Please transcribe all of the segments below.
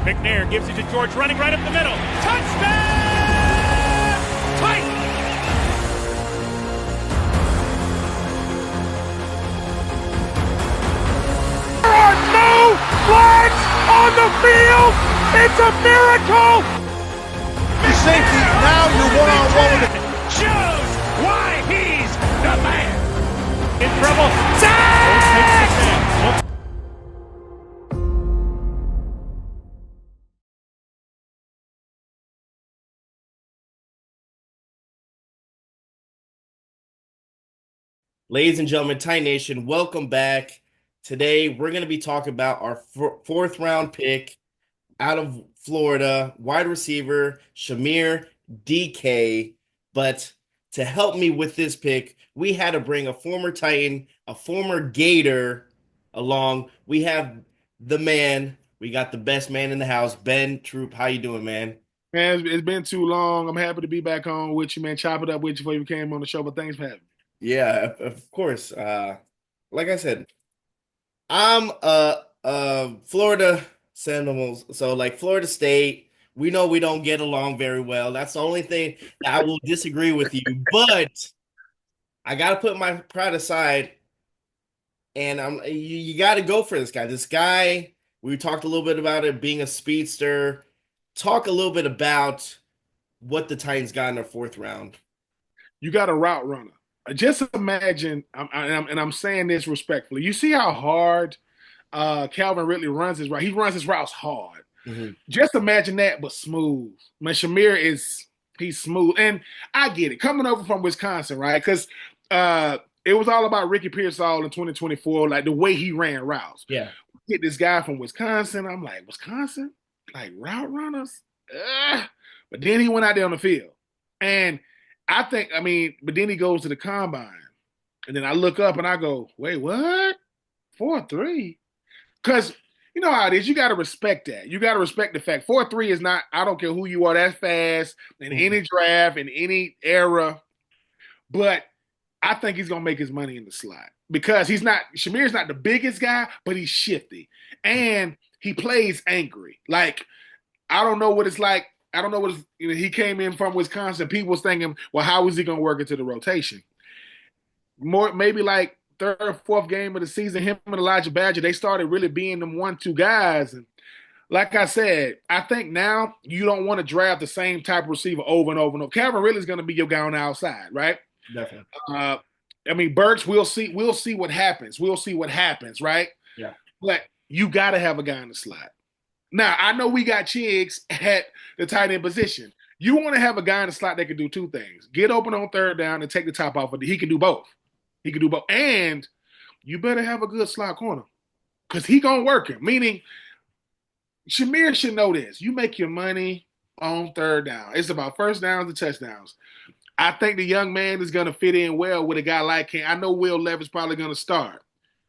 McNair gives it to George, running right up the middle. Touchdown! Titans! There are no flags on the field! It's a miracle! Safety, now you're one-on-one with it. Shows why he's the man! In trouble. Sack! Ladies and gentlemen, Titan Nation, welcome back. Today, we're going to be talking about our fourth round pick out of Florida, wide receiver, Chimere Dike. But to help me with this pick, we had to bring a former Titan, a former Gator along. We have the man. We got the best man in the house, Ben Troupe. How you doing, man? Man, it's been too long. I'm happy to be back on with you, man. Chop it up with you before you came on the show, but thanks for having me. Yeah, of course. Like I said, I'm Florida Seminoles, so like Florida State. We know we don't get along very well. That's the only thing that I will disagree with you. But I gotta put my pride aside, and you got to go for this guy. This guy, we talked a little bit about it being a speedster. Talk a little bit about what the Titans got in their fourth round. You got a route runner. Just imagine, and I'm saying this respectfully. You see how hard Calvin Ridley runs his route. He runs his routes hard. Mm-hmm. Just imagine that, but smooth. Man, Chimere he's smooth, and I get it. Coming over from Wisconsin, right? Because it was all about Ricky Pearsall in 2024, like the way he ran routes. Yeah, get this guy from Wisconsin. I'm like, Wisconsin, like route runners. But then he went out there on the field, and but then he goes to the combine, and then I look up and I go, wait, what? 4.3? Because you know how it is. You got to respect that. You got to respect the fact 4.3 is not, I don't care who you are, that's fast in any draft, in any era. But I think he's going to make his money in the slot because Chimere's not the biggest guy, but he's shifty. And he plays angry. Like, I don't know what it's like. I don't know what he came in from Wisconsin. People was thinking, well, how is he going to work into the rotation? Maybe like third or fourth game of the season, him and Elijah Badger, they started really being them 1-2 guys. And like I said, I think now you don't want to draft the same type of receiver over and over and over. Calvin Ridley's going to be your guy on the outside, right? Definitely. Burks, we'll see what happens. We'll see what happens, right? Yeah. But you got to have a guy in the slot. Now, I know we got Chiggs at the tight end position. You want to have a guy in the slot that can do two things. Get open on third down and take the top off of it. He can do both. And you better have a good slot corner because he going to work him. Meaning, Chimere should know this. You make your money on third down. It's about first downs and touchdowns. I think the young man is going to fit in well with a guy like Cam. I know Will Levis probably going to start.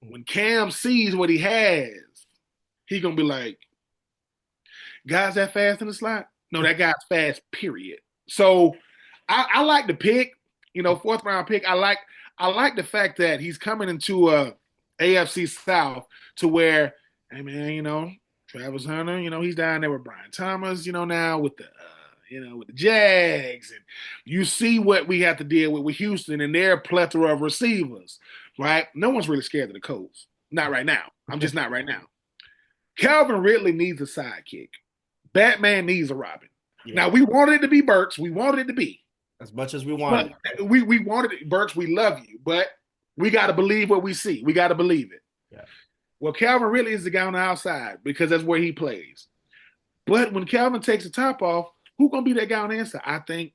When Cam sees what he has, he going to be like, guys that fast in the slot? No, that guy's fast, period. So I like the pick, fourth round pick. I like the fact that he's coming into a AFC South to where, hey man, Travis Hunter, he's down there with Brian Thomas, now with the with the Jags, and you see what we have to deal with Houston and their plethora of receivers, right? No one's really scared of the Colts. Not right now. I'm just not right now. Calvin Ridley needs a sidekick. Batman needs a Robin. Yeah. Now, we wanted it to be Burks. We wanted it to be. As much as we wanted. We wanted it. Burks, we love you. But we got to believe what we see. We got to believe it. Yeah. Well, Calvin really is the guy on the outside because that's where he plays. But when Calvin takes the top off, who's going to be that guy on the inside? I think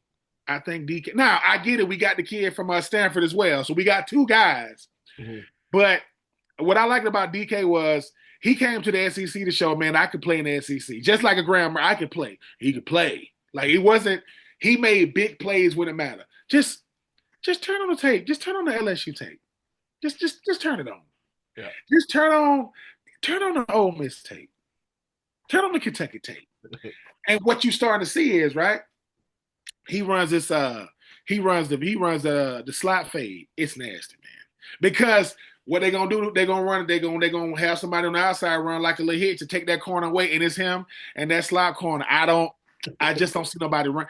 DK. Now, I get it. We got the kid from Stanford as well. So we got two guys. Mm-hmm. But what I liked about DK was he came to the SEC to show, man, I could play in the SEC. Just like a Graham, I could play. He could play. Like, he made big plays when it mattered. Just turn on the tape. Just turn on the LSU tape. Just turn it on. Yeah. Just turn on the Ole Miss tape. Turn on the Kentucky tape. And what you starting to see is, right, he runs the slot fade. It's nasty, man. Because what they gonna do? They're gonna run. They're gonna have somebody on the outside run like a little hit to take that corner away, and it's him and that slot corner. I just don't see nobody run.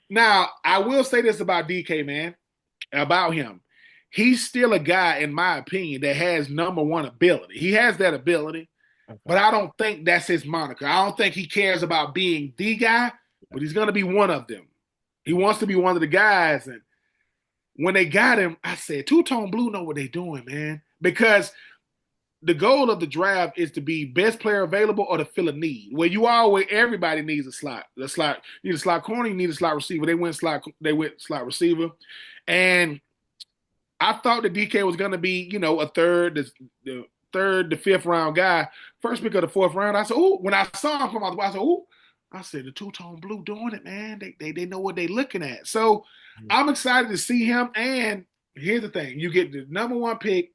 Now, I will say this about DK, man, about him. He's still a guy, in my opinion, that has number one ability. He has that ability, but I don't think that's his moniker. I don't think he cares about being the guy, but he's gonna be one of them. He wants to be one of the guys, and when they got him, I said, Two-Tone Blue know what they're doing, man. Because the goal of the draft is to be best player available or to fill a need. Where everybody needs a slot. You need a slot corner, you need a slot receiver. They went slot receiver. And I thought that DK was gonna be, a the fifth round guy. First pick of the fourth round. I said, when I saw him come out the box, I said, the Two-Tone Blue doing it, man. They know what they're looking at. So I'm excited to see him. And here's the thing. You get the number one pick,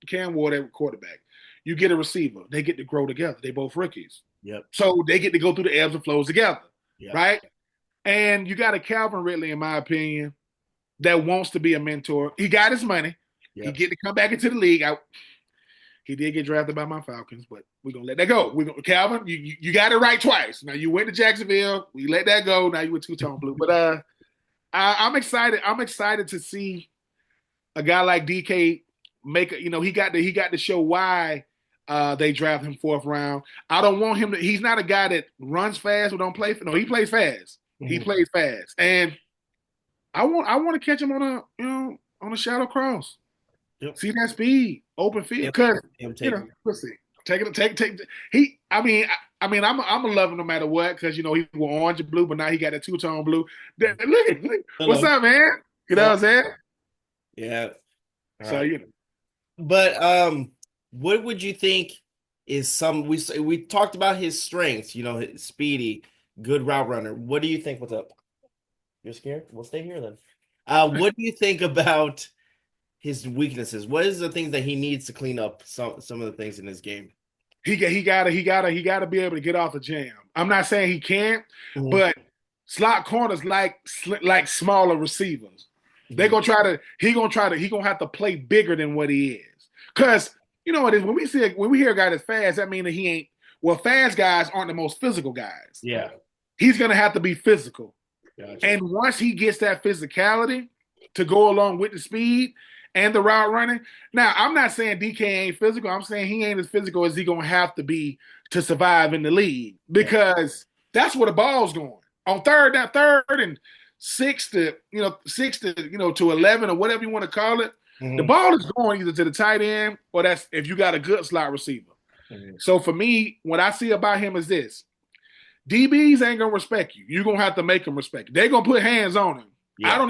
Cam Ward at quarterback. You get a receiver. They get to grow together. They both rookies. Yep. So they get to go through the ebbs and flows together. Yep. Right? And you got a Calvin Ridley, in my opinion, that wants to be a mentor. He got his money. Yep. He get to come back into the league. He did get drafted by my Falcons, but we're going to let that go. Calvin, you got it right twice. Now, you went to Jacksonville. We let that go. Now you were Two-Tone Blue. But I'm excited. I'm excited to see a guy like DK make he got to show why they draft him fourth round. I don't want him to – he's not a guy that runs fast or don't play – no, he plays fast. Mm-hmm. He plays fast. And I want to catch him on a shadow cross. Yep. See that speed, open field. Because let's see, take. I'm a love him no matter what. Because he was orange and blue, but now he got that Two-Tone Blue. Look, what's up, man? You know what I'm saying? Yeah. So But what would you think is we talked about his strengths? His speedy, good route runner. What do you think? What's up? You're scared? We'll stay here then. What do you think about his weaknesses? What is the things that he needs to clean up? Some of the things in his game. He gotta be able to get off the jam. I'm not saying he can't, but slot corners like smaller receivers. They're gonna try to. He gonna have to play bigger than what he is. Cause you know what it is when we hear a guy that's fast, that means that he ain't. Well, fast guys aren't the most physical guys. Yeah, he's gonna have to be physical. Gotcha. And once he gets that physicality to go along with the speed and the route running. Now, I'm not saying DK ain't physical. I'm saying he ain't as physical as he gonna have to be to survive in the league because that's where the ball's going. On third and 6 to 11 or whatever you want to call it, the ball is going either to the tight end or that's if you got a good slot receiver. So for me, what I see about him is this. DBs ain't gonna respect you. You're gonna have to make them respect you. They're gonna put hands on him. Yeah.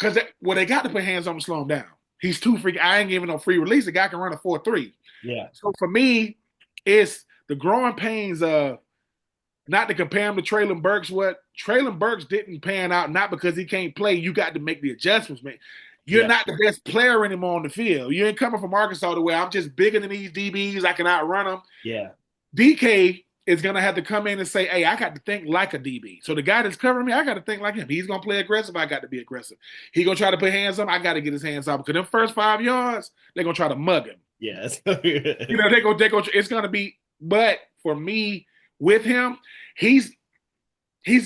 They got to put hands on him to slow him down. He's too freaky. I ain't giving no free release. The guy can run a 4.3. Yeah. So for me, it's the growing pains of not to compare him to Traylon Burks. What Traylon Burks didn't pan out, not because he can't play. You got to make the adjustments, man. You're not the best player anymore on the field. You ain't coming from Arkansas to where I'm just bigger than these DBs. I can outrun them. Yeah. DK is going to have to come in and say, hey, I got to think like a DB. So the guy that's covering me, I got to think like him. He's going to play aggressive. I got to be aggressive. He's going to try to put hands on him. I got to get his hands off because them first 5 yards, they're going to try to mug him. Yes. They go. It's going to be, but for me, with him, he's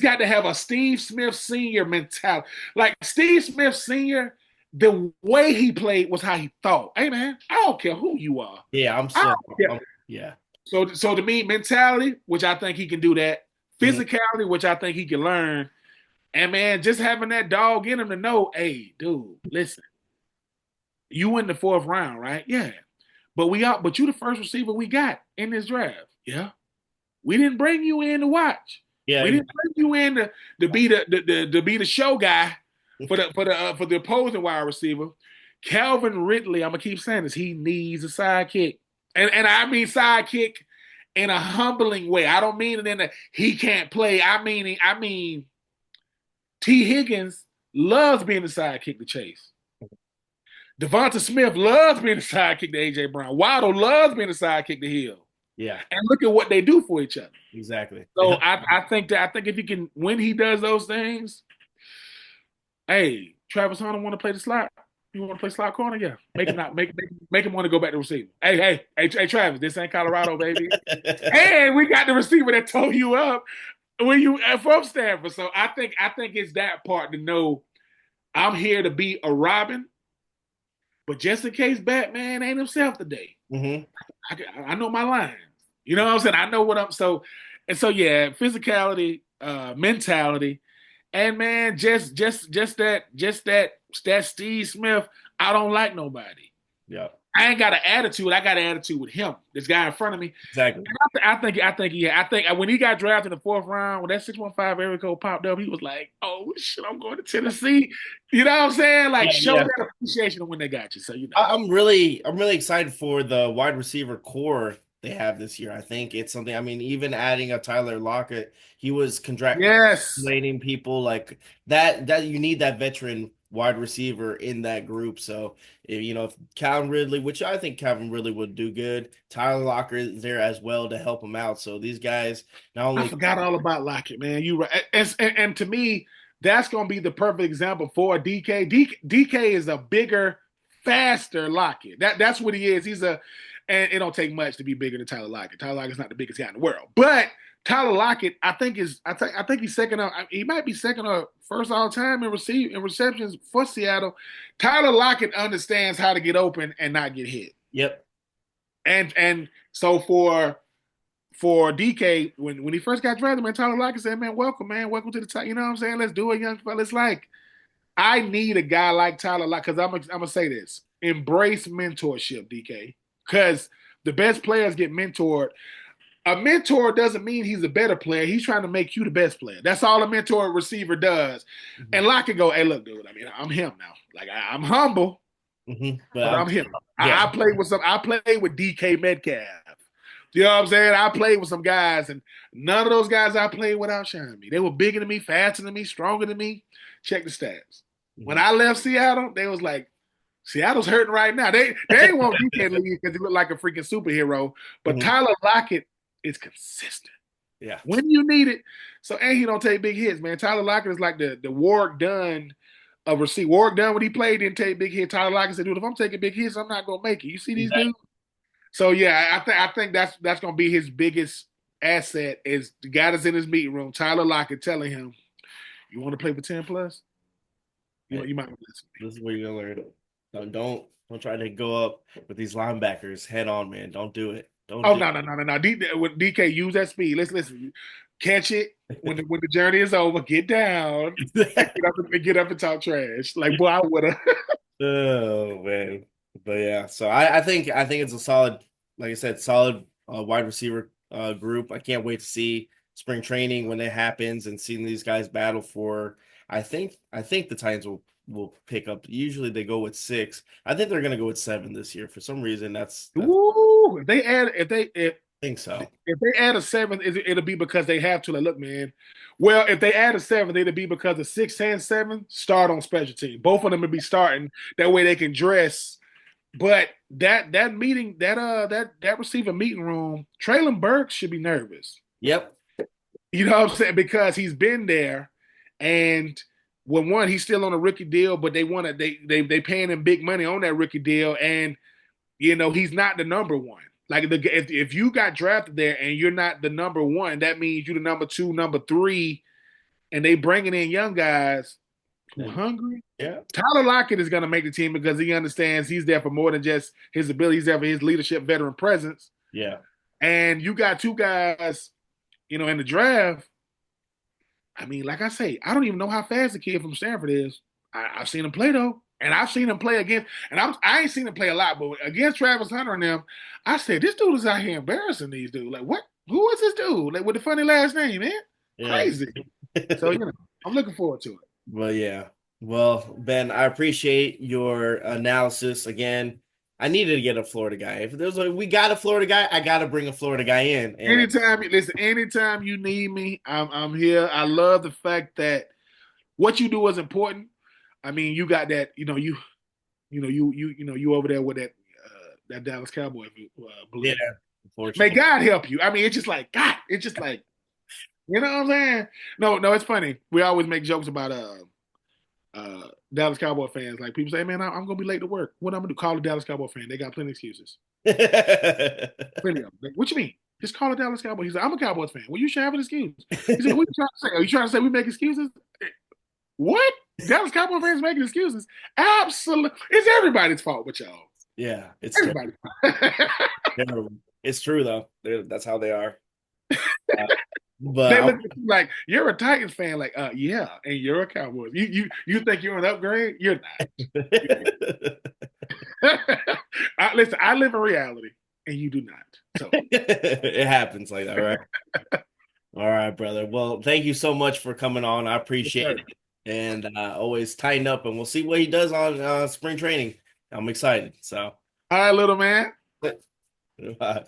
got to have a Steve Smith Sr. mentality. Like Steve Smith Sr., the way he played was how he thought. Hey, man, I don't care who you are. Yeah, I'm sorry. Yeah. So to me, mentality, which I think he can do that. Physicality, which I think he can learn. And, man, just having that dog in him to know, hey, dude, listen, you in the fourth round, right? Yeah. But you the first receiver we got in this draft. Yeah. We didn't bring you in to watch. Yeah. We didn't bring you in to be the show guy for the opposing wide receiver. Calvin Ridley, I'm gonna keep saying this, he needs a sidekick. And I mean sidekick in a humbling way. I don't mean it in a he can't play. I mean T. Higgins loves being the sidekick to Chase. Devonta Smith loves being the sidekick to A.J. Brown. Waddle loves being the sidekick to Hill. Yeah. And look at what they do for each other. Exactly. So I think if he can, when he does those things, hey, Travis Hunter want to play the slot. You want to play slot corner? Yeah. Make him not make him want to go back to receiver. Hey, Travis, this ain't Colorado, baby. And we got the receiver that tore you up when you from Stanford. So I think it's that part to know I'm here to be a Robin, but just in case Batman ain't himself today, Mm-hmm. I know my lines. You know what I'm saying? I know what I'm so yeah, physicality, mentality, and man, that Steve Smith. I don't like nobody. Yeah, I ain't got an attitude. I got an attitude with him. This guy in front of me. exactly. And I think when he got drafted in the 4th round, when that 615 area code popped up, he was like, "Oh shit, I'm going to Tennessee." You know what I'm saying? Like, Yeah, show yeah. that appreciation when they got you. So you know, I'm really excited for the wide receiver core they have this year. I think it's something. I mean, even adding a Tyler Lockett, he was yes, congratulating people like that. That you need that veteran wide receiver in that group. So if Calvin Ridley, which I think Calvin Ridley would do good, Tyler Lockett is there as well to help him out. So these guys not I only forgot all about Lockett, man. You right, and to me, that's going to be the perfect example for DK. DK is a bigger, faster Lockett. That's what he is. And it don't take much to be bigger than Tyler Lockett. Tyler Lockett's not the biggest guy in the world, but Tyler Lockett, I think he's second up. He might be second or first all time in receptions for Seattle. Tyler Lockett understands how to get open and not get hit. Yep. And so for DK, when he first got drafted, man, Tyler Lockett said, welcome to the top. You know what I'm saying? Let's do it, young fella." It's like, I need a guy like Tyler Lockett, because I'm gonna say this: embrace mentorship, DK, because the best players get mentored. A mentor doesn't mean he's a better player. He's trying to make you the best player. That's all a mentor receiver does. Mm-hmm. And Lockett go, "Hey, look, dude. I mean, I'm him now. Like, I'm humble, but I'm him. Yeah. I played with DK Metcalf. You know what I'm saying? I played with some guys, and none of those guys I played with outshined me. They were bigger than me, faster than me, stronger than me. Check the stats. Mm-hmm. When I left Seattle, they was like, Seattle's hurting right now. They ain't want DK to leave because he looked like a freaking superhero. But Tyler Lockett is consistent. Yeah. When you need it. So, and he don't take big hits, man. Tyler Lockett is like the Warwick Dunn of receiver. Warwick Dunn, when he played, didn't take big hits. Tyler Lockett said, "Dude, if I'm taking big hits, I'm not gonna make it." You see these dudes? So yeah, I think that's gonna be his biggest asset, is the guy that's in his meeting room, Tyler Lockett, telling him, "You want to play for 10 plus? You might listen." This is where you're gonna learn. No, don't try to go up with these linebackers head on, man. Don't do it. No. When DK, use that speed. Listen. Catch it when the journey is over. Get down and get up and talk trash. Like, boy, I would have. Oh man. But yeah, so I think it's a solid, like I said, solid wide receiver group. I can't wait to see spring training when it happens and seeing these guys battle for. I think the Titans will pick up. Usually they go with 6. I think they're gonna go with 7 this year for some reason. That's Ooh, if I think so. If they add a 7th, it'll be because they have to. Like, look, man. Well, if they add a 7th, it'll be because the 6 and 7 start on special team. Both of them will be starting. That way they can dress. But that meeting, that receiver meeting room, Traylon Burks should be nervous. Yep. You know what I'm saying? Because he's been there, and one, he's still on a rookie deal, but they paying him big money on that rookie deal, and he's not the number one. Like, if you got drafted there and you're not the number one, that means you're the number 2, number 3, and they bringing in young guys who are hungry. Yeah. Tyler Lockett is going to make the team because he understands he's there for more than just his ability. He's there for his leadership, veteran presence. Yeah. And you got 2 guys, in the draft. I mean, like I say, I don't even know how fast the kid from Stanford is. I've seen him play, though. And I've seen him play against, and I ain't seen him play a lot, but against Travis Hunter and them, I said, this dude is out here embarrassing these dudes. Like, what? Who is this dude? Like, with the funny last name, man? Yeah. Crazy. So, I'm looking forward to it. Well, yeah. Well, Ben, I appreciate your analysis. Again, I needed to get a Florida guy. If there's we got a Florida guy, I got to bring a Florida guy in. And anytime you need me, I'm here. I love the fact that what you do is important. I mean, you got that, you over there with that Dallas Cowboy blue. Yeah. May God help you. I mean, it's just like, you know what I'm saying? No, it's funny. We always make jokes about Dallas Cowboy fans, like people say, "Hey, man, I'm gonna be late to work. What I'm gonna do? Call a Dallas Cowboy fan. They got plenty of excuses. Plenty of them. Like, what you mean? Just call a Dallas Cowboy. He's like, I'm a Cowboys fan. Well, you should have an excuse. He said, what are you trying to say? Are you trying to say we make excuses? What? Dallas Cowboy fans making excuses? Absolutely. It's everybody's fault but y'all. Yeah, it's Everybody. terrible. It's true though. That's how they are. They But look at you like you're a Titans fan, like, yeah, and you're a Cowboys. You think you're an upgrade? You're not. Listen, I live in reality, and you do not. So it happens like that, right? All right, brother. Well, thank you so much for coming on. I appreciate it. And always tighten up, and we'll see what he does on spring training. I'm excited. So, all right, little man. Bye.